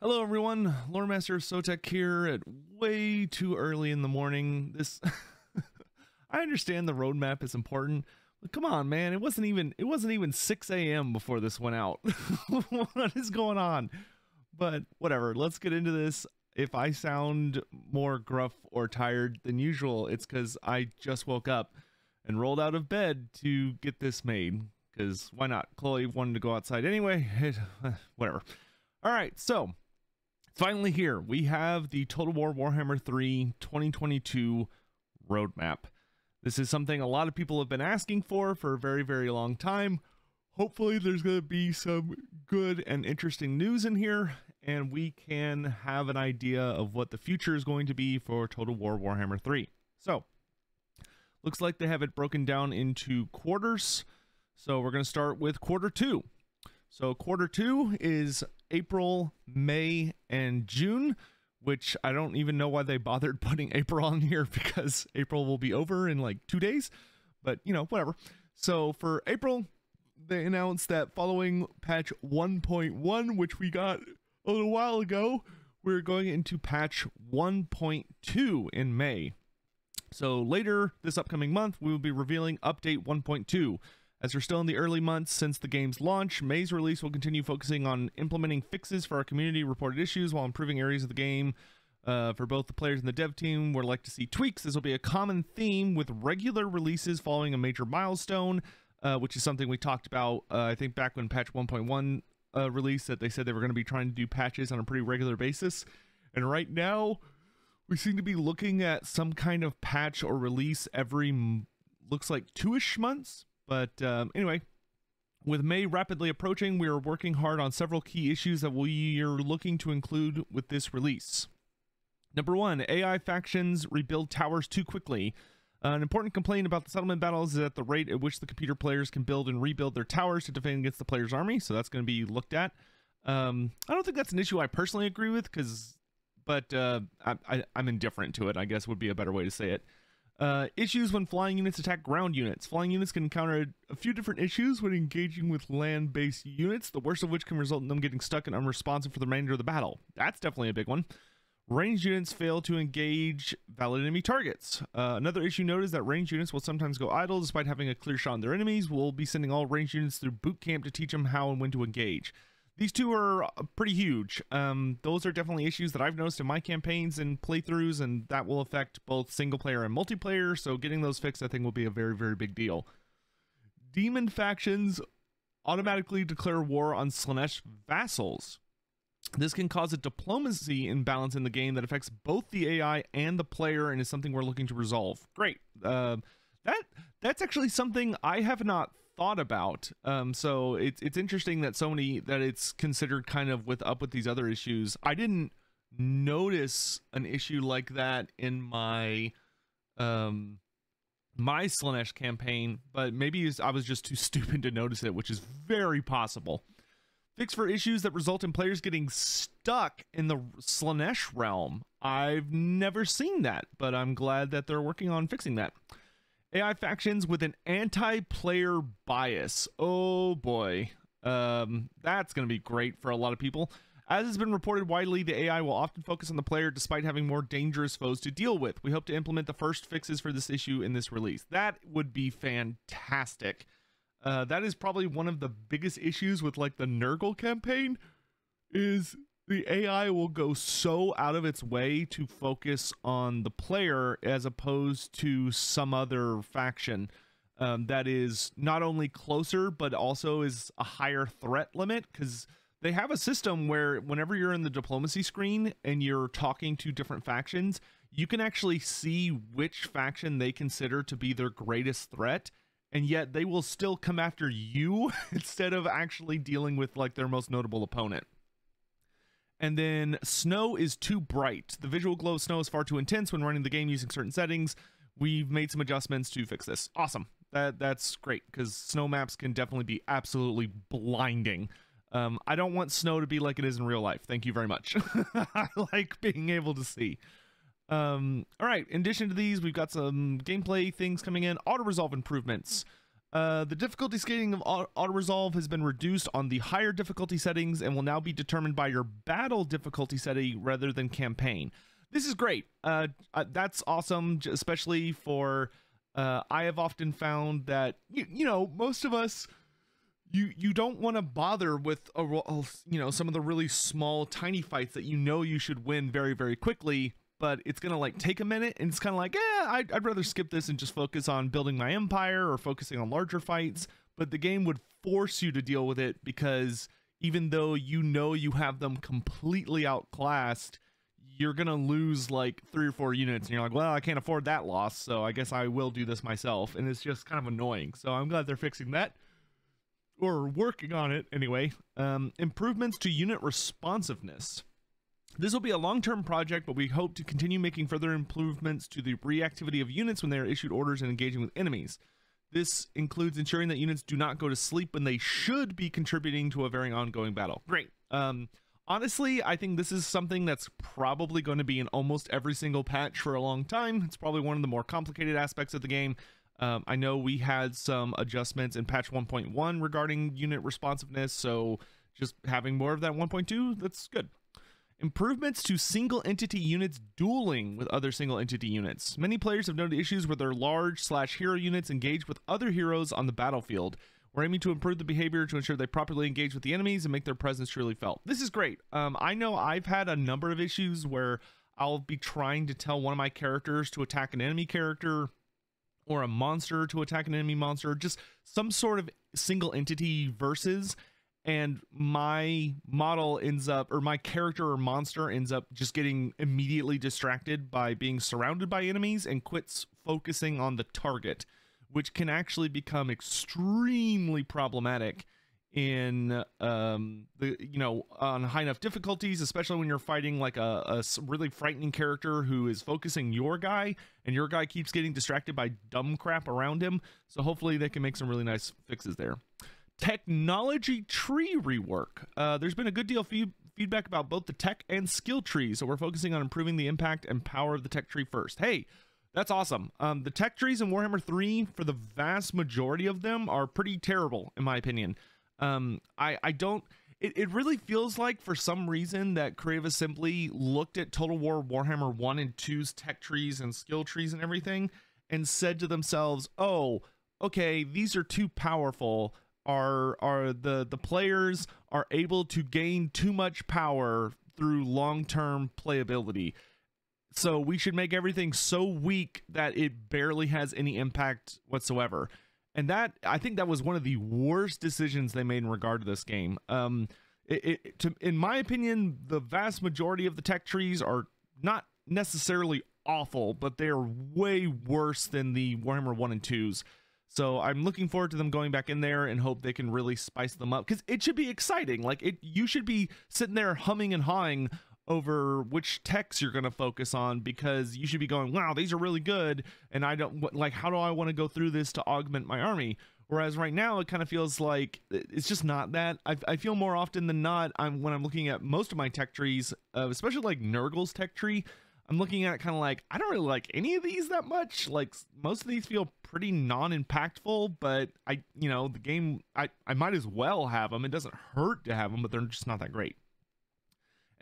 Hello everyone, Loremaster Sotek here at way too early in the morning. I understand the roadmap is important, but come on man, it wasn't even 6 a.m. before this went out. What is going on? But whatever, let's get into this. If I sound more gruff or tired than usual, it's because I just woke up and rolled out of bed to get this made, because why not? Chloe wanted to go outside anyway. Whatever. All right, so finally here we have the Total War Warhammer 3 2022 roadmap. This is something a lot of people have been asking for a very, very long time. Hopefully there's going to be some good and interesting news in here, and we can have an idea of what the future is going to be for Total War Warhammer 3. So, looks like they have it broken down into quarters. So we're going to start with quarter 2. So quarter 2 is April, May, and June, which I don't even know why they bothered putting April on here, because April will be over in like 2 days, but you know, whatever. So for April, they announced that following patch 1.1, which we got a little while ago, we're going into patch 1.2 in May. So later this upcoming month, we will be revealing update 1.2. As we're still in the early months since the game's launch, May's release will continue focusing on implementing fixes for our community-reported issues while improving areas of the game. For both the players and the dev team, we'd like to see tweaks. This will be a common theme with regular releases following a major milestone, which is something we talked about, I think, back when patch 1.1 released, that they said they were going to be trying to do patches on a pretty regular basis. And right now, we seem to be looking at some kind of patch or release every, looks like 2-ish months. But anyway, with May rapidly approaching, we are working hard on several key issues that we are looking to include with this release. Number 1, AI factions rebuild towers too quickly. An important complaint about the settlement battles is at the rate at which the computer players can build and rebuild their towers to defend against the player's army, so that's going to be looked at. I don't think that's an issue I personally agree with, but I'm indifferent to it, I guess would be a better way to say it. Issues when flying units attack ground units. Flying units can encounter a few different issues when engaging with land-based units, the worst of which can result in them getting stuck and unresponsive for the remainder of the battle. That's definitely a big one. Ranged units fail to engage valid enemy targets. Another issue noted is that ranged units will sometimes go idle despite having a clear shot on their enemies. We'll be sending all ranged units through boot camp to teach them how and when to engage. These two are pretty huge. Those are definitely issues that I've noticed in my campaigns and playthroughs, and that will affect both single player and multiplayer, so getting those fixed I think will be a very, very big deal. Demon factions automatically declare war on Slinesh vassals. This can cause a diplomacy imbalance in the game that affects both the AI and the player, and is something we're looking to resolve. Great. That's actually something I have not thought about. So it's interesting that that it's considered kind of with these other issues. I didn't notice an issue like that in my my Slinesh campaign, but maybe I was just too stupid to notice it, which is very possible. Fix for issues that result in players getting stuck in the Slinesh realm. I've never seen that, but I'm glad that they're working on fixing that. AI factions with an anti-player bias. Oh boy. That's going to be great for a lot of people. As has been reported widely, the AI will often focus on the player despite having more dangerous foes to deal with. We hope to implement the first fixes for this issue in this release. That would be fantastic. That is probably one of the biggest issues with like the Nurgle campaign, is the AI will go so out of its way to focus on the player as opposed to some other faction that is not only closer but also is a higher threat limit, because they have a system where whenever you're in the diplomacy screen and you're talking to different factions, you can actually see which faction they consider to be their greatest threat, and yet they will still come after you instead of actually dealing with like their most notable opponent. And then snow is too bright. The visual glow of snow is far too intense when running the game using certain settings. We've made some adjustments to fix this. Awesome. That's great, because snow maps can definitely be absolutely blinding. I don't want snow to be like it is in real life. Thank you very much. I like being able to see. All right, in addition to these, we've got some gameplay things coming in. Auto resolve improvements. The difficulty scaling of auto-resolve has been reduced on the higher difficulty settings and will now be determined by your battle difficulty setting rather than campaign. This is great. That's awesome, especially for... I have often found that, you know, most of us, you don't want to bother with, you know, some of the really small, tiny fights that you know you should win very, very quickly, but it's going to like take a minute and it's kind of like, I'd rather skip this and just focus on building my empire or focusing on larger fights. But the game would force you to deal with it because even though you know you have them completely outclassed, you're going to lose like 3 or 4 units and you're like, well, I can't afford that loss, so I guess I will do this myself. And it's just kind of annoying. So I'm glad they're fixing that, or working on it anyway. Improvements to unit responsiveness. This will be a long-term project, but we hope to continue making further improvements to the reactivity of units when they are issued orders and engaging with enemies. This includes ensuring that units do not go to sleep when they should be contributing to a very ongoing battle. Great. Honestly, I think this is something that's probably going to be in almost every single patch for a long time. It's probably one of the more complicated aspects of the game. I know we had some adjustments in patch 1.1 regarding unit responsiveness, so just having more of that 1.2, that's good. Improvements to single entity units dueling with other single entity units. Many players have noted issues where their large/hero units engage with other heroes on the battlefield. We're aiming to improve the behavior to ensure they properly engage with the enemies and make their presence truly felt. This is great. I know I've had a number of issues where I'll be trying to tell one of my characters to attack an enemy character or a monster to attack an enemy monster, just some sort of single entity versus, and my model ends up, or my character or monster ends up just getting immediately distracted by being surrounded by enemies and quits focusing on the target, which can actually become extremely problematic in on high enough difficulties, especially when you're fighting like a really frightening character who is focusing your guy and your guy keeps getting distracted by dumb crap around him. So hopefully they can make some really nice fixes there. Technology tree rework. There's been a good deal of feedback about both the tech and skill trees, so we're focusing on improving the impact and power of the tech tree first. Hey, that's awesome. The tech trees in Warhammer 3, for the vast majority of them, are pretty terrible, in my opinion. It really feels like, for some reason, that Creative Assembly looked at Total War Warhammer 1 and 2's tech trees and skill trees and everything, and said to themselves, oh, okay, these are too powerful. The players are able to gain too much power through long-term playability. So we should make everything so weak that it barely has any impact whatsoever. And that, I think that was one of the worst decisions they made in regard to this game. In my opinion, the vast majority of the tech trees are not necessarily awful, but they are way worse than the Warhammer 1 and 2s. So I'm looking forward to them going back in there and hope they can really spice them up, because it should be exciting. Like, you should be sitting there humming and hawing over which techs you're going to focus on, because you should be going, wow, these are really good, and I don't like, how do I want to go through this to augment my army? Whereas right now it kind of feels like it's just not that. I feel more often than not, when I'm looking at most of my tech trees, especially like Nurgle's tech tree, I'm looking at it kind of like, I don't really like any of these that much. Like, most of these feel pretty non-impactful, but the game, I might as well have them. It doesn't hurt to have them, but they're just not that great.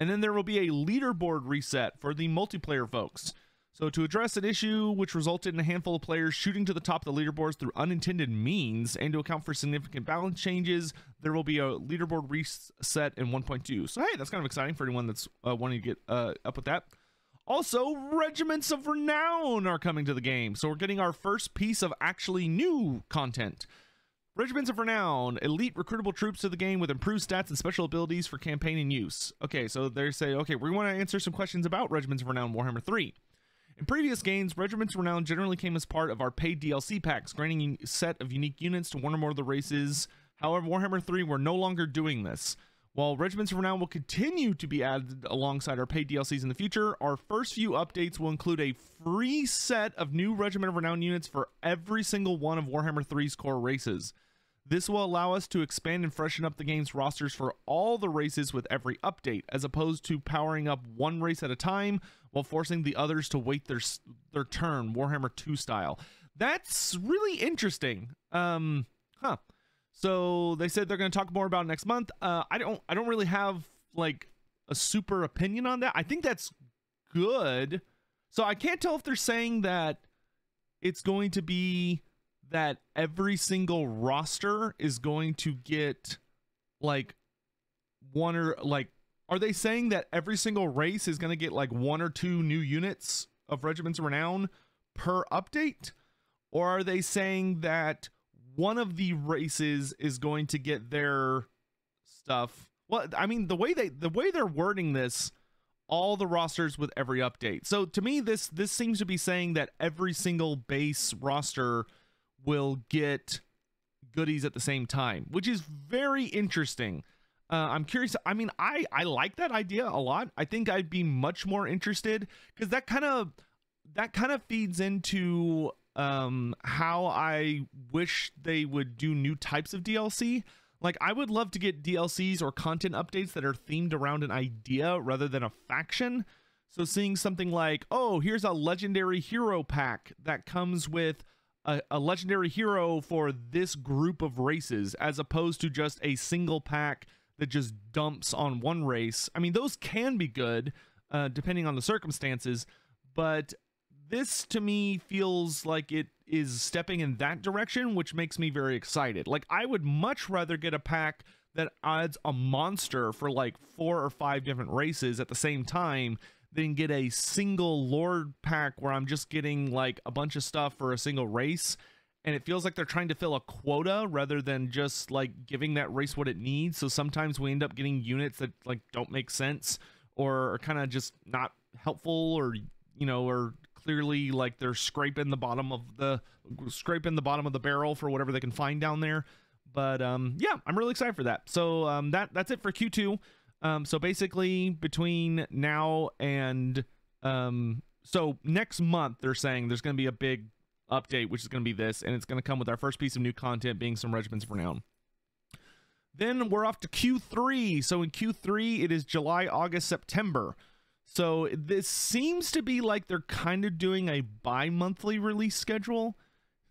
And then there will be a leaderboard reset for the multiplayer folks. So to address an issue which resulted in a handful of players shooting to the top of the leaderboards through unintended means, and to account for significant balance changes, there will be a leaderboard reset in 1.2. So hey, that's kind of exciting for anyone that's wanting to get up with that. Also, Regiments of Renown are coming to the game, so we're getting our first piece of actually new content. Regiments of Renown, elite recruitable troops to the game with improved stats and special abilities for campaign and use. Okay, so they say, okay, we want to answer some questions about Regiments of Renown Warhammer 3. In previous games, Regiments of Renown generally came as part of our paid DLC packs, granting a set of unique units to one or more of the races. However, Warhammer 3, we're no longer doing this. While Regiments of Renown will continue to be added alongside our paid DLCs in the future, our first few updates will include a free set of new Regiment of Renown units for every single one of Warhammer 3's core races. This will allow us to expand and freshen up the game's rosters for all the races with every update, as opposed to powering up one race at a time while forcing the others to wait their turn, Warhammer 2 style. That's really interesting. Huh. So they said they're going to talk more about next month. I don't really have like a super opinion on that. I think that's good. So I can't tell if they're saying that it's going to be that every single roster is going to get like one, or like, are they saying that every single race is going to get like 1 or 2 new units of Regiments of Renown per update? Or are they saying that one of the races is going to get their stuff? Well, I mean, the way they're wording this, all the rosters with every update. So to me, this seems to be saying that every single base roster will get goodies at the same time, which is very interesting. I'm curious. I mean, I like that idea a lot. I think I'd be much more interested, because that kind of feeds into how I wish they would do new types of DLC. Like, I would love to get DLCs or content updates that are themed around an idea rather than a faction. So seeing something like, oh, here's a legendary hero pack that comes with a legendary hero for this group of races, as opposed to just a single pack that just dumps on one race. I mean, those can be good, depending on the circumstances, but this to me feels like it is stepping in that direction, which makes me very excited. Like, I would much rather get a pack that adds a monster for like 4 or 5 different races at the same time than get a single Lord pack where I'm just getting like a bunch of stuff for a single race. And it feels like they're trying to fill a quota rather than just like giving that race what it needs. So sometimes we end up getting units that like don't make sense, or are kind of just not helpful, or, you know, or clearly like they're scraping the bottom of the barrel for whatever they can find down there. But yeah, I'm really excited for that. So that's it for Q2. So basically between now and so next month, they're saying there's going to be a big update, which is going to be this, and it's going to come with our first piece of new content being some Regiments of Renown. Then we're off to Q3. So in Q3, it is July, August, September. So this seems to be like they're kind of doing a bi-monthly release schedule.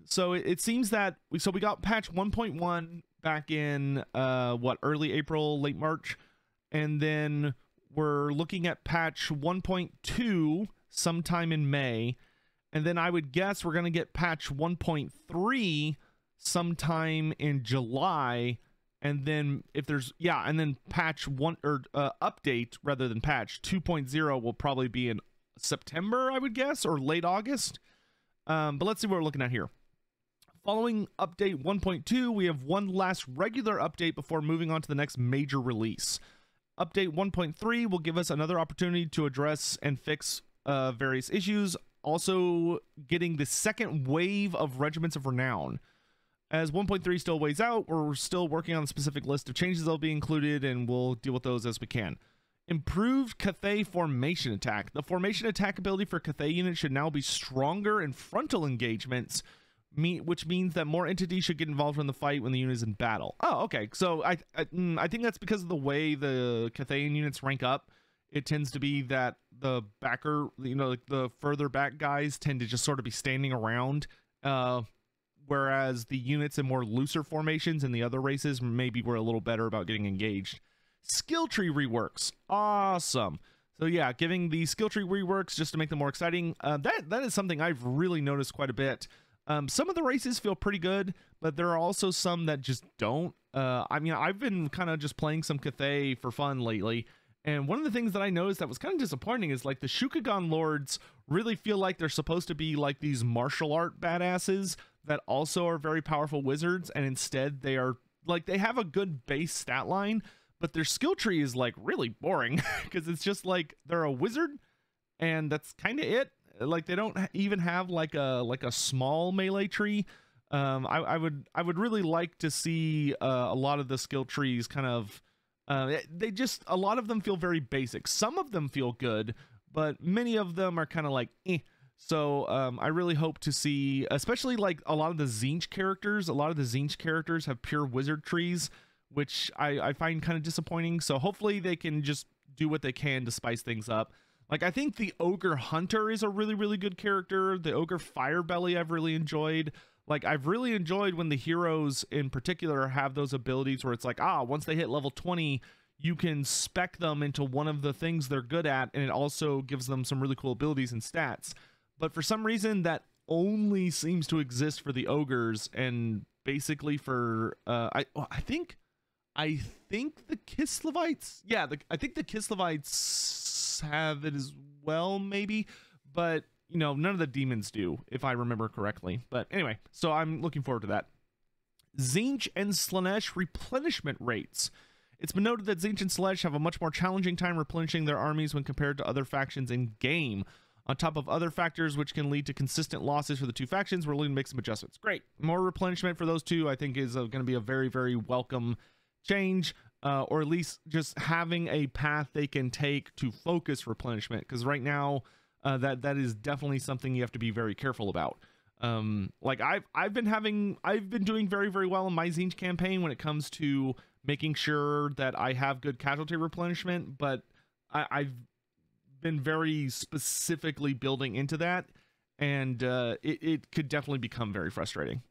So it seems that we got patch 1.1 back in early April, late March, and then we're looking at patch 1.2 sometime in May. And then I would guess we're going to get patch 1.3 sometime in July. And then and then patch update rather than patch 2.0 will probably be in September, I would guess, or late August. But let's see what we're looking at here. Following update 1.2, we have one last regular update before moving on to the next major release. Update 1.3 will give us another opportunity to address and fix various issues, also getting the second wave of Regiments of Renown. As 1.3 still weighs out, we're still working on a specific list of changes that'll be included, and we'll deal with those as we can. Improved Cathay formation attack. The formation attack ability for Cathay units should now be stronger in frontal engagements, which means that more entities should get involved in the fight when the unit is in battle. Oh, okay. So I think that's because of the way the Cathayan units rank up. It tends to be that the backer, like the further back guys tend to just sort of be standing around, whereas the units in more looser formations in the other races maybe were a little better about getting engaged. Skill tree reworks. Awesome. So yeah, giving the skill tree reworks just to make them more exciting. That is something I've really noticed quite a bit. Some of the races feel pretty good, but there are also some that just don't. I mean, I've been kind of just playing some Cathay for fun lately, and one of the things that I noticed that was kind of disappointing is like the Shukagan Lords really feel like they're supposed to be like these martial art badasses that also are very powerful wizards, and instead they are like, they have a good base stat line, but their skill tree is like really boring because it's just like they're a wizard and that's kind of it. Like they don't even have like a small melee tree. I would really like to see a lot of the skill trees kind of a lot of them feel very basic. Some of them feel good, but many of them are kind of like eh. So I really hope to see, especially like a lot of the Zinc characters. A lot of the Zinc characters have pure wizard trees, which I find kind of disappointing. So hopefully they can just do what they can to spice things up. Like, I think the Ogre Hunter is a really, really good character. The Ogre Firebelly I've really enjoyed. Like, I've really enjoyed when the heroes in particular have those abilities where it's like, once they hit level 20, you can spec them into one of the things they're good at, and it also gives them some really cool abilities and stats. But for some reason, that only seems to exist for the ogres, and basically for I think the Kislevites, I think the Kislevites have it as well, maybe, but you know, none of the demons do, if I remember correctly. But anyway, so I'm looking forward to that. Zinc and Slinesh replenishment rates. It's been noted that Zinc and Slinesh have a much more challenging time replenishing their armies when compared to other factions in game. On top of other factors which can lead to consistent losses for the two factions, we're looking to make some adjustments. Great. More replenishment for those two, I think, is going to be a very, very welcome change, or at least just having a path they can take to focus replenishment, because right now that is definitely something you have to be very careful about. Like I've been doing very, very well in my Zinc campaign when it comes to making sure that I have good casualty replenishment, but I've been very specifically building into that, and it could definitely become very frustrating.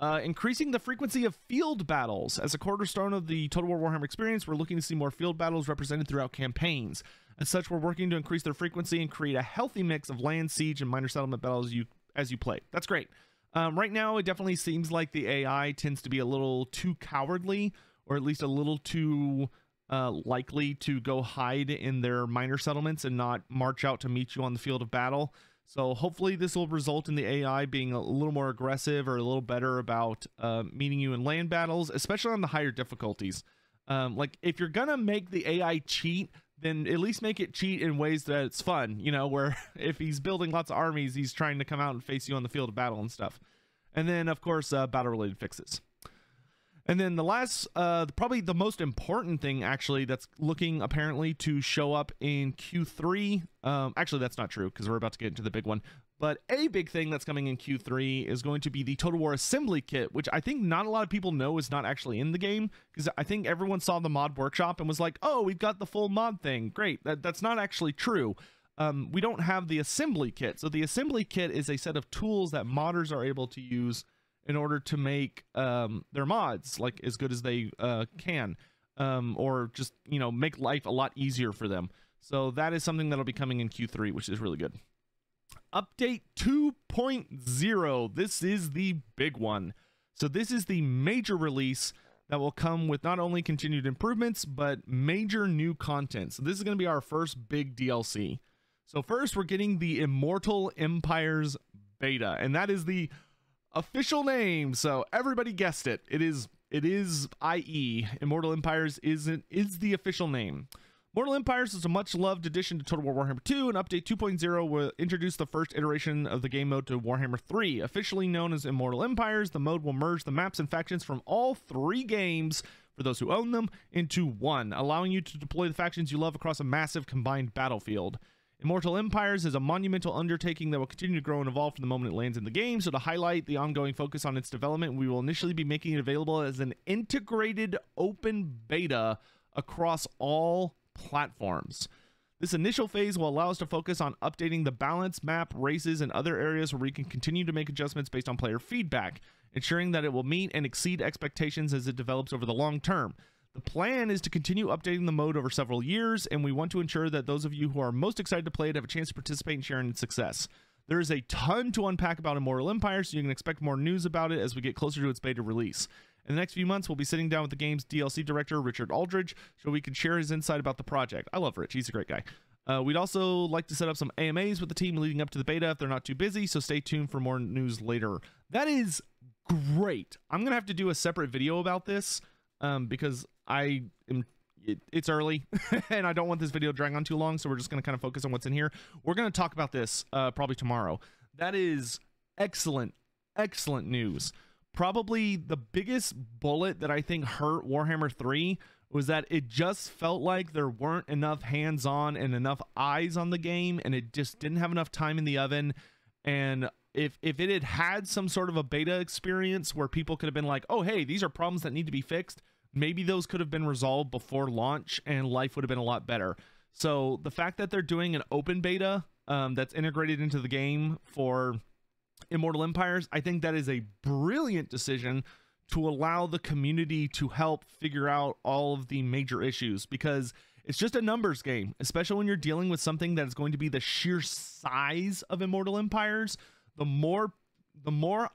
Increasing the frequency of field battles. As a cornerstone of the Total War Warhammer experience, we're looking to see more field battles represented throughout campaigns. As such, we're working to increase their frequency and create a healthy mix of land, siege, and minor settlement battles as you play. That's great. Right now, it definitely seems like the AI tends to be a little too cowardly, or at least a little too likely to go hide in their minor settlements and not march out to meet you on the field of battle. So hopefully this will result in the AI being a little more aggressive or a little better about meeting you in land battles, especially on the higher difficulties. Like, if you're gonna make the AI cheat, then at least make it cheat in ways that it's fun, you know, where if he's building lots of armies, he's trying to come out and face you on the field of battle and stuff. And then, of course, battle-related fixes. And then the last, probably the most important thing, actually, that's looking apparently to show up in Q3. Actually, that's not true, because we're about to get into the big one. But a big thing that's coming in Q3 is going to be the Total War Assembly Kit, which I think not a lot of people know is not actually in the game, because I think everyone saw the mod workshop and was like, oh, we've got the full mod thing. Great. That's not actually true. We don't have the Assembly Kit. So the Assembly Kit is a set of tools that modders are able to use in order to make their mods like as good as they can, or just, you know, make life a lot easier for them. So that is something that'll be coming in Q3, which is really good. Update 2.0. This is the big one. So this is the major release that will come with not only continued improvements, but major new content. So this is going to be our first big DLC. So first, we're getting the Immortal Empires beta, and that is the official name. So everybody guessed it. It is IE. Immortal Empires is the official name. Immortal Empires is a much-loved addition to Total War Warhammer 2, and Update 2.0 will introduce the first iteration of the game mode to Warhammer 3. Officially known as Immortal Empires, the mode will merge the maps and factions from all three games, for those who own them, into one, allowing you to deploy the factions you love across a massive combined battlefield. Immortal Empires is a monumental undertaking that will continue to grow and evolve from the moment it lands in the game, so to highlight the ongoing focus on its development, we will initially be making it available as an integrated open beta across all platforms. This initial phase will allow us to focus on updating the balance, map, races, and other areas where we can continue to make adjustments based on player feedback, ensuring that it will meet and exceed expectations as it develops over the long term. The plan is to continue updating the mode over several years, and we want to ensure that those of you who are most excited to play it have a chance to participate and share in its success. There is a ton to unpack about Immortal Empires, so you can expect more news about it as we get closer to its beta release. In the next few months, we'll be sitting down with the game's DLC director, Richard Aldridge, so we can share his insight about the project. I love Rich. He's a great guy. We'd also like to set up some AMAs with the team leading up to the beta if they're not too busy, so stay tuned for more news later. That is great. I'm going to have to do a separate video about this because it's early and I don't want this video to drag on too long, so we're just going to kind of focus on what's in here. We're going to talk about this probably tomorrow. That is excellent, excellent news. Probably the biggest bullet that I think hurt Warhammer 3 was that it just felt like there weren't enough hands-on and enough eyes on the game, and it just didn't have enough time in the oven. And if it had had some sort of a beta experience where people could have been like, oh, hey, these are problems that need to be fixed, maybe those could have been resolved before launch and life would have been a lot better. So the fact that they're doing an open beta that's integrated into the game for Immortal Empires, I think that is a brilliant decision to allow the community to help figure out all of the major issues, because it's just a numbers game, especially when you're dealing with something that is going to be the sheer size of Immortal Empires. The more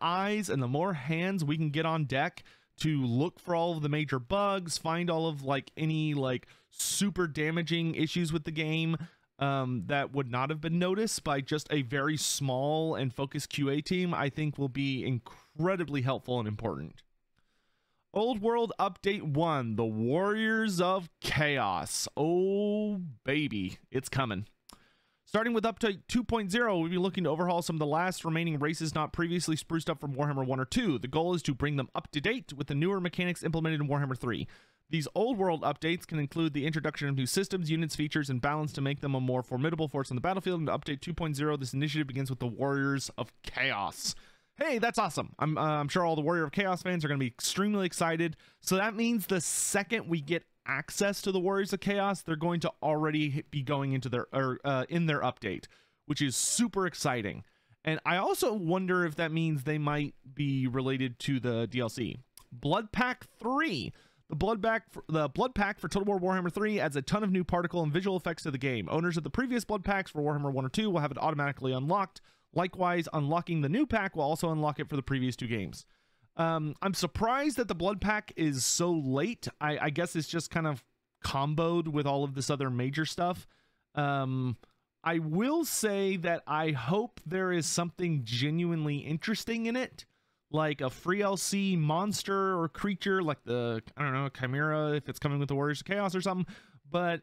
eyes and the more hands we can get on deck to look for all of the major bugs, find all of like any like super damaging issues with the game that would not have been noticed by just a very small and focused QA team, I think will be incredibly helpful and important. Old World Update 1, The Warriors of Chaos. Oh, baby, it's coming. Starting with Update 2.0, we'll be looking to overhaul some of the last remaining races not previously spruced up from Warhammer 1 or 2. The goal is to bring them up to date with the newer mechanics implemented in Warhammer 3. These Old World updates can include the introduction of new systems, units, features, and balance to make them a more formidable force on the battlefield. And Update 2.0, this initiative begins with the Warriors of Chaos. Hey, that's awesome. I'm sure all the Warrior of Chaos fans are going to be extremely excited. So that means the second we get access to the Warriors of Chaos, they're going to already be going into their in their update, which is super exciting. And I also wonder if that means they might be related to the DLC. Blood Pack 3. The Blood Pack for Total War Warhammer 3 adds a ton of new particle and visual effects to the game. Owners of the previous Blood Packs for Warhammer 1 or 2 will have it automatically unlocked. Likewise, unlocking the new pack will also unlock it for the previous 2 games. I'm surprised that the Blood Pack is so late. I guess it's just kind of comboed with all of this other major stuff. I will say that I hope there is something genuinely interesting in it, like a free LC monster or creature, like the, I don't know, Chimera, if it's coming with the Warriors of Chaos or something. But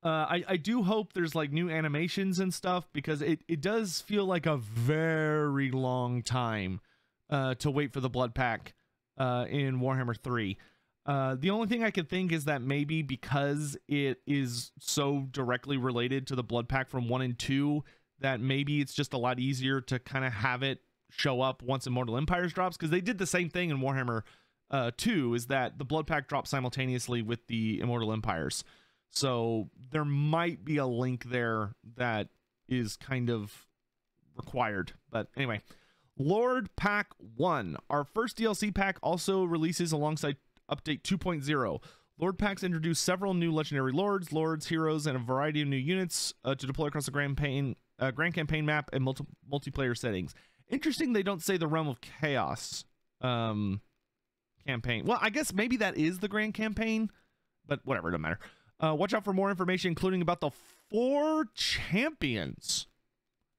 I do hope there's like new animations and stuff, because it does feel like a very long time to wait for the Blood Pack in Warhammer 3. The only thing I could think is that maybe because it is so directly related to the Blood Pack from 1 and 2, that maybe it's just a lot easier to kind of have it show up once Immortal Empires drops, because they did the same thing in Warhammer 2, is that the Blood Pack dropped simultaneously with the Immortal Empires. So there might be a link there that is kind of required. But anyway, Lord Pack 1. Our first DLC pack also releases alongside Update 2.0. Lord Packs introduce several new legendary lords, heroes, and a variety of new units to deploy across the Grand Campaign map and multiplayer settings. Interesting they don't say the Realm of Chaos campaign. Well, I guess maybe that is the Grand Campaign, but whatever, it doesn't matter. Watch out for more information, including about the 4 champions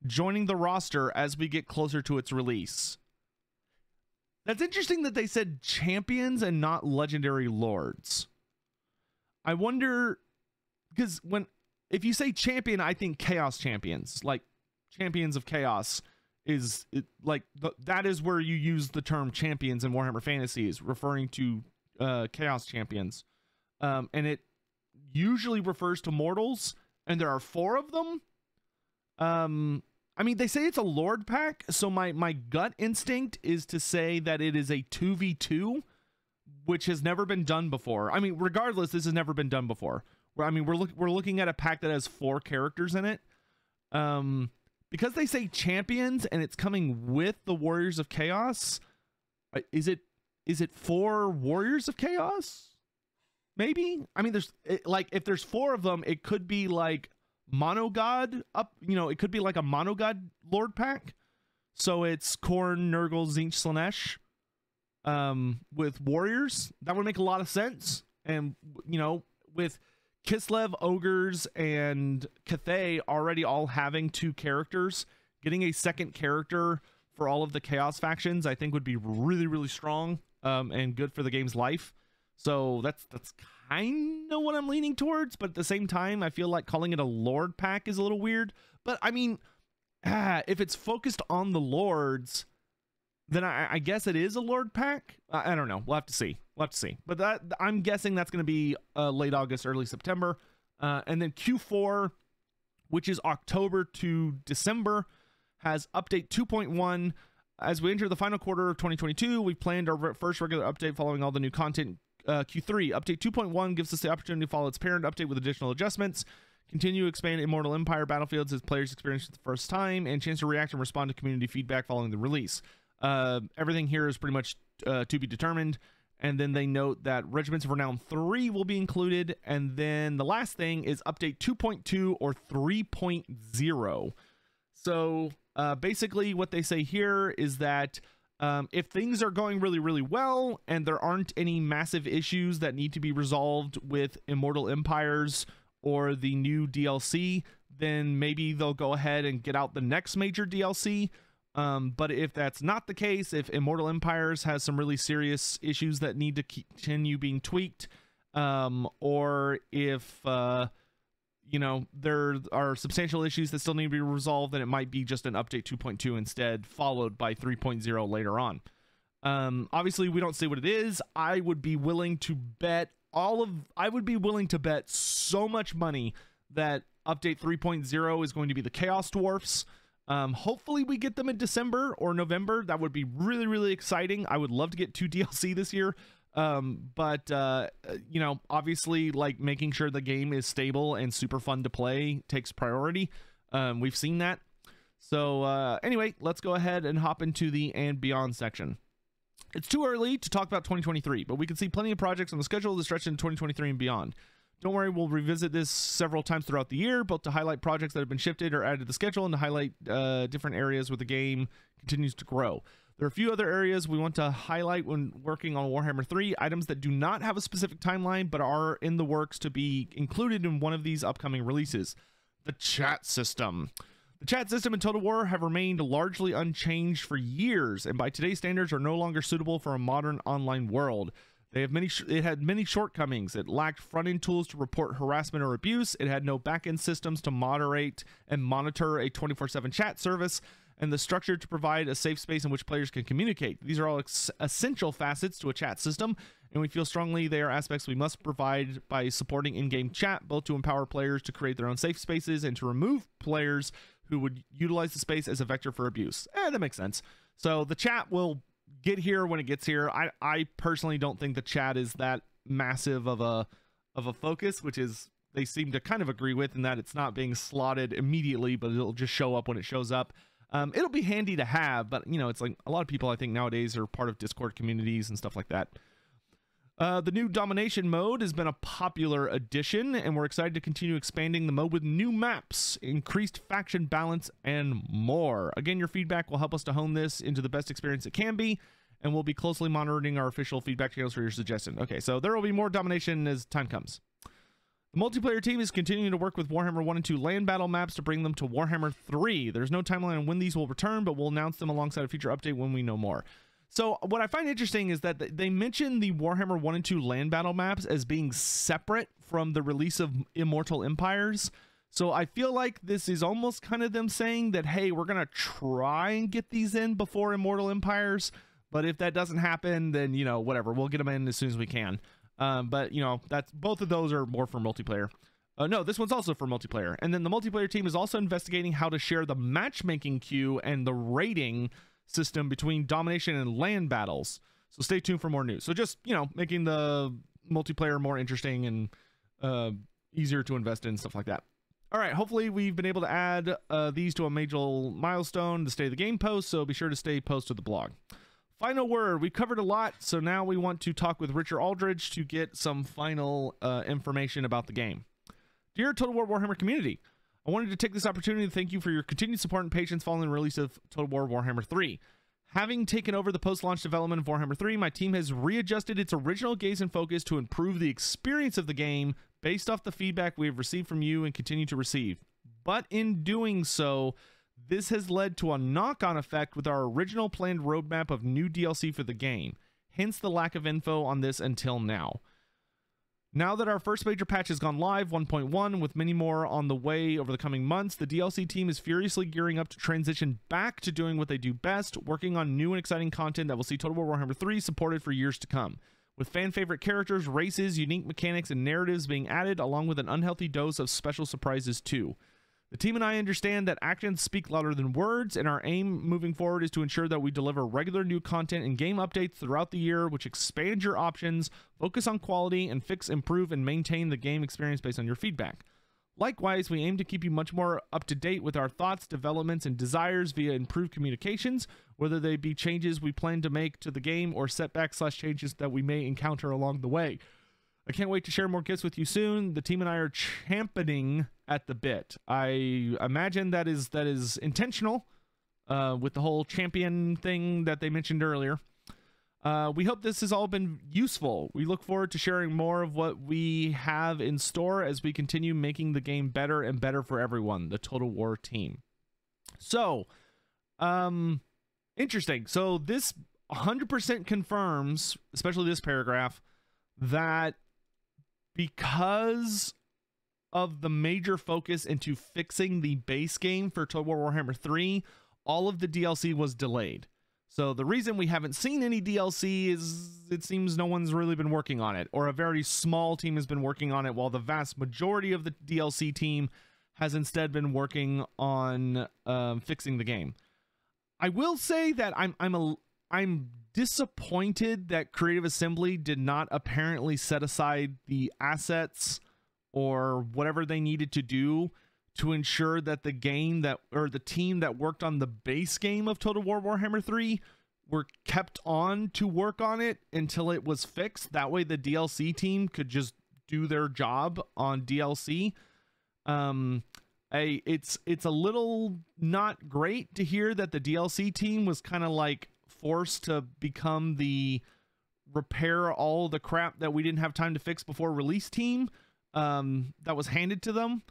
joining the roster as we get closer to its release. That's interesting that they said champions and not legendary lords. I wonder, because if you say champion, I think chaos champions, like champions of chaos is that is where you use the term champions in Warhammer Fantasies, referring to chaos champions. And it usually refers to mortals, and there are 4 of them. I mean, they say it's a Lord pack, so my gut instinct is to say that it is a 2v2, which has never been done before. I mean, regardless, this has never been done before. I mean, we're looking at a pack that has 4 characters in it. Because they say champions and it's coming with the Warriors of Chaos, is it 4 Warriors of Chaos? Maybe. I mean, if there's 4 of them, it could be like monogod up, it could be like a monogod Lord pack. So it's Khorne, Nurgle, Zinc, Slinesh with warriors. That would make a lot of sense. And with Kislev, ogres, and Cathay already all having 2 characters, getting a second character for all of the chaos factions I think would be really, really strong and good for the game's life. So that's kind of what I'm leaning towards, but at the same time, I feel like calling it a Lord pack is a little weird. But I mean, if it's focused on the Lords, then I guess it is a Lord pack. I don't know. We'll have to see. But I'm guessing that's going to be late August, early September. And then Q4, which is October to December, has Update 2.1. As we enter the final quarter of 2022, we've planned our first regular update following all the new content. Q3 Update 2.1 gives us the opportunity to follow its parent update with additional adjustments. Continue to expand Immortal Empire battlefields as players experience it the first time, and chance to react and respond to community feedback following the release. Everything here is pretty much to be determined. And then they note that Regimens of Renown 3 will be included. And then the last thing is update 2.2 or 3.0. So basically what they say here is that if things are going really, really well and there aren't any massive issues that need to be resolved with Immortal Empires or the new DLC, then maybe they'll go ahead and get out the next major DLC. But if that's not the case, if Immortal Empires has some really serious issues that need to continue being tweaked, or if, you know, there are substantial issues that still need to be resolved, then it might be just an update 2.2 instead, followed by 3.0 later on. Obviously, we don't see what it is. I would be willing to bet so much money that update 3.0 is going to be the Chaos Dwarfs. Hopefully we get them in December or November. That would be really, really exciting. I would love to get 2 DLC this year. But you know, obviously, like, making sure the game is stable and super fun to play takes priority. We've seen that. So anyway, let's go ahead and hop into the and beyond section. It's too early to talk about 2023, but we can see plenty of projects on the schedule that stretch into 2023 and beyond. Don't worry, we'll revisit this several times throughout the year, both to highlight projects that have been shifted or added to the schedule and to highlight different areas where the game continues to grow. There are a few other areas we want to highlight when working on Warhammer 3, items that do not have a specific timeline but are in the works to be included in one of these upcoming releases. The chat system. The chat system in Total War have remained largely unchanged for years, and by today's standards are no longer suitable for a modern online world. It had many shortcomings. It lacked front-end tools to report harassment or abuse. It had no back-end systems to moderate and monitor a 24/7 chat service, and the structure to provide a safe space in which players can communicate. These are all essential facets to a chat system, and we feel strongly they are aspects we must provide by supporting in-game chat, both to empower players to create their own safe spaces and to remove players who would utilize the space as a vector for abuse. That makes sense. So the chat will get here when it gets here. I personally don't think the chat is that massive of a focus, which is they seem to kind of agree with, in that it's not being slotted immediately, but it'll just show up when it shows up. It'll be handy to have, but you know, it's like a lot of people I think nowadays are part of Discord communities and stuff like that. The new domination mode has been a popular addition, and we're excited to continue expanding the mode with new maps, increased faction balance, and more. Again, your feedback will help us to hone this into the best experience it can be, and we'll be closely monitoring our official feedback channels for your suggestion. Okay, so there will be more domination as time comes. The multiplayer team is continuing to work with Warhammer 1 and 2 land battle maps to bring them to Warhammer 3. There's no timeline on when these will return, but we'll announce them alongside a future update when we know more. So what I find interesting is that they mention the Warhammer 1 and 2 land battle maps as being separate from the release of Immortal Empires. So I feel like this is almost kind of them saying that, hey, we're going to try and get these in before Immortal Empires. But if that doesn't happen, then, you know, whatever, we'll get them in as soon as we can. But, you know, that's both of those are more for multiplayer. No, this one's also for multiplayer. And then the multiplayer team is also investigating how to share the matchmaking queue and the rating system between domination and land battles. So stay tuned for more news. So just, you know, making the multiplayer more interesting and easier to invest in, stuff like that. All right, hopefully we've been able to add these to a major milestone to stay the game post, so be sure to stay posted to the blog. Final word. We covered a lot, so now we want to talk with Richard Aldridge to get some final information about the game. Dear Total War Warhammer community, I wanted to take this opportunity to thank you for your continued support and patience following the release of Total War Warhammer 3. Having taken over the post-launch development of Warhammer 3, my team has readjusted its original gaze and focus to improve the experience of the game based off the feedback we have received from you and continue to receive. But in doing so, this has led to a knock-on effect with our original planned roadmap of new DLC for the game, hence the lack of info on this until now. Now that our first major patch has gone live, 1.1, with many more on the way over the coming months, the DLC team is furiously gearing up to transition back to doing what they do best, working on new and exciting content that will see Total War Warhammer 3 supported for years to come. With fan-favorite characters, races, unique mechanics, and narratives being added, along with an unhealthy dose of special surprises too. The team and I understand that actions speak louder than words, and our aim moving forward is to ensure that we deliver regular new content and game updates throughout the year, which expand your options, focus on quality, and fix, improve, and maintain the game experience based on your feedback. Likewise, we aim to keep you much more up to date with our thoughts, developments, and desires via improved communications, whether they be changes we plan to make to the game or setbacks/changes that we may encounter along the way. I can't wait to share more gifts with you soon. The team and I are championing at the bit. I imagine that is intentional with the whole champion thing that they mentioned earlier. We hope this has all been useful. We look forward to sharing more of what we have in store as we continue making the game better and better for everyone, the Total War team. So, interesting. So this 100% confirms, especially this paragraph, that because of the major focus into fixing the base game for Total War Warhammer 3, all of the DLC was delayed. So the reason we haven't seen any DLC is it seems no one's really been working on it, or a very small team has been working on it, while the vast majority of the DLC team has instead been working on fixing the game. I will say that I'm disappointed that Creative Assembly did not apparently set aside the assets or whatever they needed to do to ensure that the game that, or the team that worked on the base game of Total War Warhammer 3 were kept on to work on it until it was fixed. That way the DLC team could just do their job on DLC. It's a little not great to hear that the DLC team was kind of like forced to become the repair all the crap that we didn't have time to fix before release team that was handed to them.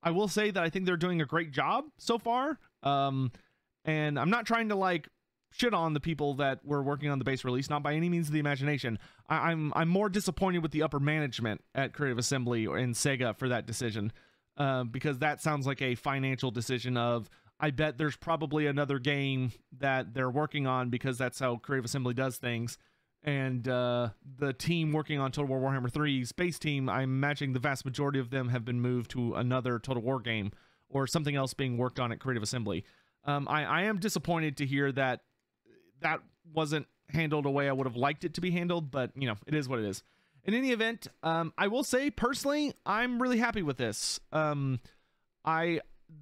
I will say that I think they're doing a great job so far. And I'm not trying to like shit on the people that were working on the base release, not by any means of the imagination. I'm more disappointed with the upper management at Creative Assembly and Sega for that decision, because that sounds like a financial decision of, I bet there's probably another game that they're working on because that's how Creative Assembly does things. And the team working on Total War Warhammer 3's base team, I'm imagining the vast majority of them have been moved to another Total War game or something else being worked on at Creative Assembly. I am disappointed to hear that that wasn't handled the way I would have liked it to be handled, but, you know, it is what it is. In any event, I will say, personally, I'm really happy with this.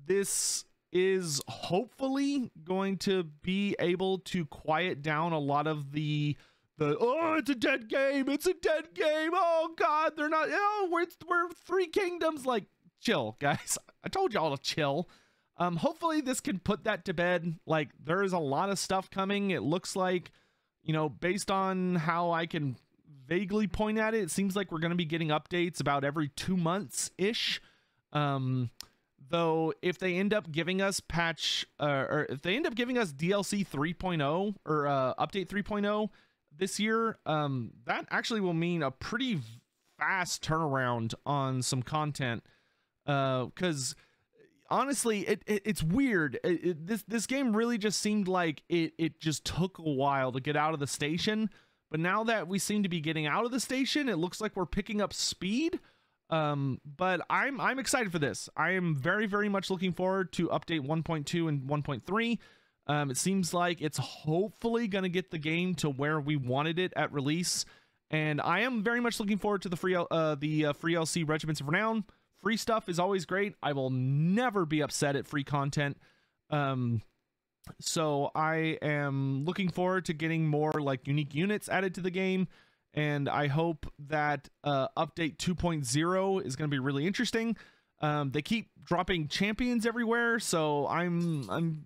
This is hopefully going to be able to quiet down a lot of the oh, it's a dead game, oh god, they're not, oh, we're Three Kingdoms. Like, chill, guys. I told y'all to chill. Hopefully this can put that to bed. Like, there is a lot of stuff coming. It looks like, you know, based on how I can vaguely point at it, it seems like we're going to be getting updates about every 2 months ish. Though if they end up giving us or if they end up giving us DLC 3.0 or update 3.0 this year, that actually will mean a pretty fast turnaround on some content, because honestly it's weird. This game really just seemed like it just took a while to get out of the station, but now that we seem to be getting out of the station, it looks like we're picking up speed. But I'm excited for this. I am very, very much looking forward to update 1.2 and 1.3. It seems like it's hopefully going to get the game to where we wanted it at release, and I am very much looking forward to the free LC Regimens of Renown. Free stuff is always great. I will never be upset at free content. So I am looking forward to getting more like unique units added to the game, and I hope that update 2.0 is going to be really interesting. They keep dropping champions everywhere, so I'm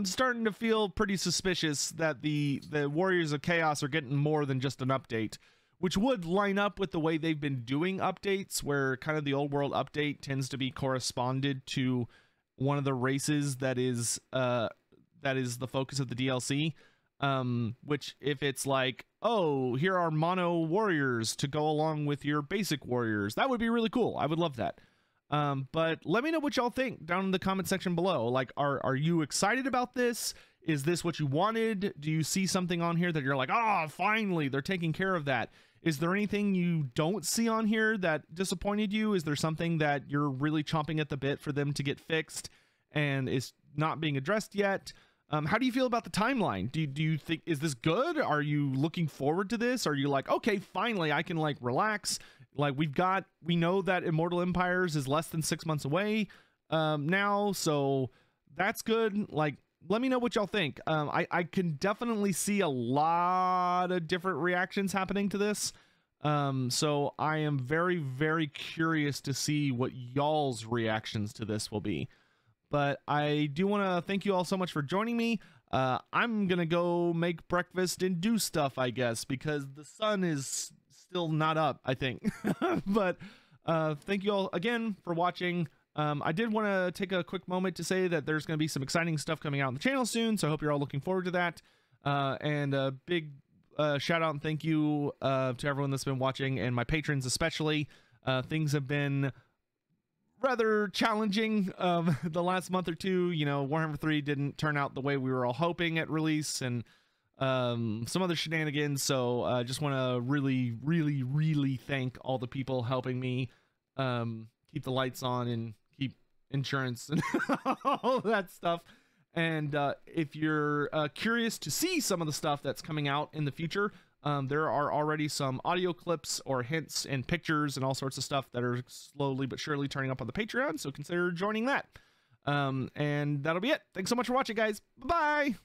starting to feel pretty suspicious that the Warriors of Chaos are getting more than just an update, which would line up with the way they've been doing updates, where kind of the old world update tends to be corresponded to one of the races that is the focus of the DLC. Which if it's like, oh, here are mono warriors to go along with your basic warriors, that would be really cool. I would love that. But let me know what y'all think down in the comment section below. Like, are you excited about this? Is this what you wanted? Do you see something on here that you're like, ah, finally, they're taking care of that? Is there anything you don't see on here that disappointed you? Is there something that you're really chomping at the bit for them to get fixed and is not being addressed yet? How do you feel about the timeline? Do you think, is this good? Are you looking forward to this? Are you like, okay, finally I can like relax? Like we know that Immortal Empires is less than 6 months away now, so that's good. Like, let me know what y'all think. I can definitely see a lot of different reactions happening to this. So I am very, very curious to see what y'all's reactions to this will be. But I do want to thank you all so much for joining me. I'm going to go make breakfast and do stuff, I guess, because the sun is still not up, I think. But thank you all again for watching. I did want to take a quick moment to say that there's going to be some exciting stuff coming out on the channel soon, so I hope you're all looking forward to that. And a big shout out and thank you to everyone that's been watching, and my patrons especially. Things have been rather challenging the last month or two. You know, Warhammer 3 didn't turn out the way we were all hoping at release, and some other shenanigans. So I just want to really thank all the people helping me keep the lights on and keep insurance and all that stuff. And if you're curious to see some of the stuff that's coming out in the future, there are already some audio clips or hints and pictures and all sorts of stuff that are slowly but surely turning up on the Patreon, so consider joining that. And that'll be it. Thanks so much for watching, guys. Bye-bye!